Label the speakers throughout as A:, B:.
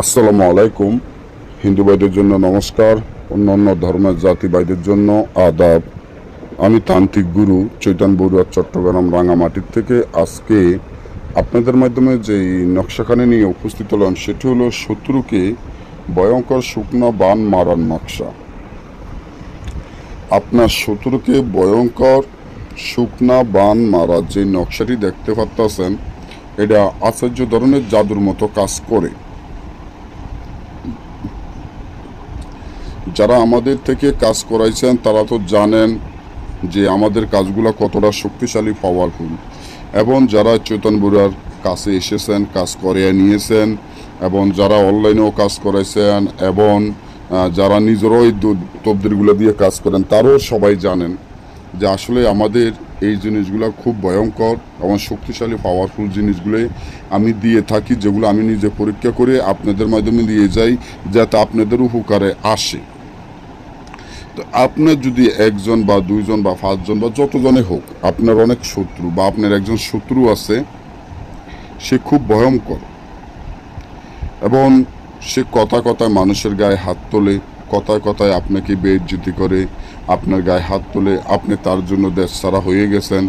A: আসসালামু আলাইকুম। হিন্দু ভাইদের জন্য নমস্কার, অন্যান্য ধর্মের জাতি ভাইদের জন্য আদাব। আমি তান্ত্রিক গুরু চৈতন্য বড়ুয়া, চট্টগ্রাম রাঙামাটির থেকে। আজকে আপনাদের মাধ্যমে যেই নকশাখানি নিয়ে উপস্থিত হলাম সেটি হলো শত্রুকে ভয়ঙ্কর শুকনো বান মারার নকশা। আপনার শত্রুকে ভয়ঙ্কর শুকনা বান মারার যে নকশাটি দেখতে পাচ্ছেন, এটা আশ্চর্য ধরনের জাদুর মতো কাজ করে। যারা আমাদের থেকে কাজ করাইছেন তারা তো জানেন যে আমাদের কাজগুলো কতটা শক্তিশালী, পাওয়ারফুল। এবং যারা চৈতন্য বড়ুয়ার কাছে এসেছেন, কাজ করে নিয়েছেন, এবং যারা অনলাইনেও কাজ করাইছেন, এবং যারা নিজেরাও এই তবদিরগুলো দিয়ে কাজ করেন, তারাও সবাই জানেন যে আসলে আমাদের এই জিনিসগুলো খুব ভয়ঙ্কর এবং শক্তিশালী, পাওয়ারফুল জিনিসগুলোই আমি দিয়ে থাকি, যেগুলো আমি নিজে পরীক্ষা করে আপনাদের মাধ্যমে দিয়ে যাই যাতে আপনাদের উপকারে আসে। তো আপনার যদি একজন বা দুইজন বা পাঁচজন বা যতজনে হোক, আপনার অনেক শত্রু বা আপনার একজন শত্রু আছে, সে খুব ভয়ঙ্কর এবং সে কথায় কথায় মানুষের গায়ে হাত তোলে, কথায় কথায় আপনাকে বেইজ্জতি করে, আপনার গায়ে হাত তোলে, আপনি তার জন্য দেশ ছাড়া হয়ে গেছেন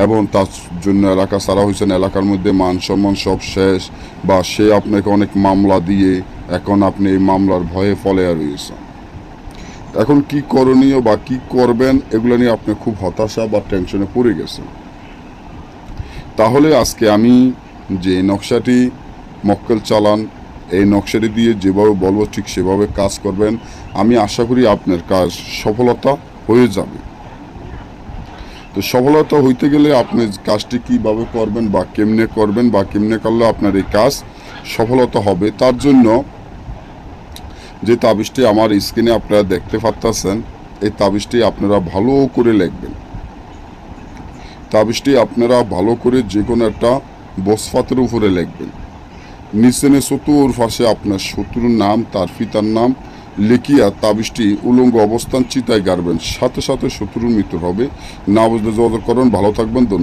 A: এবং তার জন্য এলাকা ছাড়া হয়েছেন, এলাকার মধ্যে মান সম্মান সব শেষ, বা সে আপনাকে অনেক মামলা দিয়ে এখন আপনি এই মামলার ভয়ে ফলে রয়েছেন। এখন কি করণীয় বা কি করবেন এগুলো নিয়ে আপনি খুব হতাশা বা টেনশনে পড়ে গেছেন। তাহলে আজকে আমি যে নকশাটি মক্কেল চালান, এই নকশাটি দিয়ে যেভাবে বলবো ঠিক সেভাবে কাজ করবেন। আমি আশা করি আপনার কাজ সফলতা হয়ে যাবে। তো সফলতা হইতে গেলে আপনি কাজটি কীভাবে করবেন বা কেমনে করবেন বা কেমনে করলে আপনার এই কাজ সফলতা হবে, তার জন্য যে তাবিজটি আমার স্ক্রিনে আপনারা দেখতে পাচ্ছেন, এই তাবিজটি আপনারা ভালো করে লিখবেন। তাবিজটি আপনারা ভালো করে যে কোনো একটা বসফাতের উপরে লিখবেন। নিচে চতুর্পাশে আপনার শত্রুর নাম, তার পিতার নাম লিখিয়া তাবিজটি উলঙ্গ অবস্থান চিতায় গাড়বেন। সাথে সাথে শত্রুর মৃত্যু হবে। না বুঝলে যোগাযোগ করবেন। ভালো থাকবেন। ধন্যবাদ।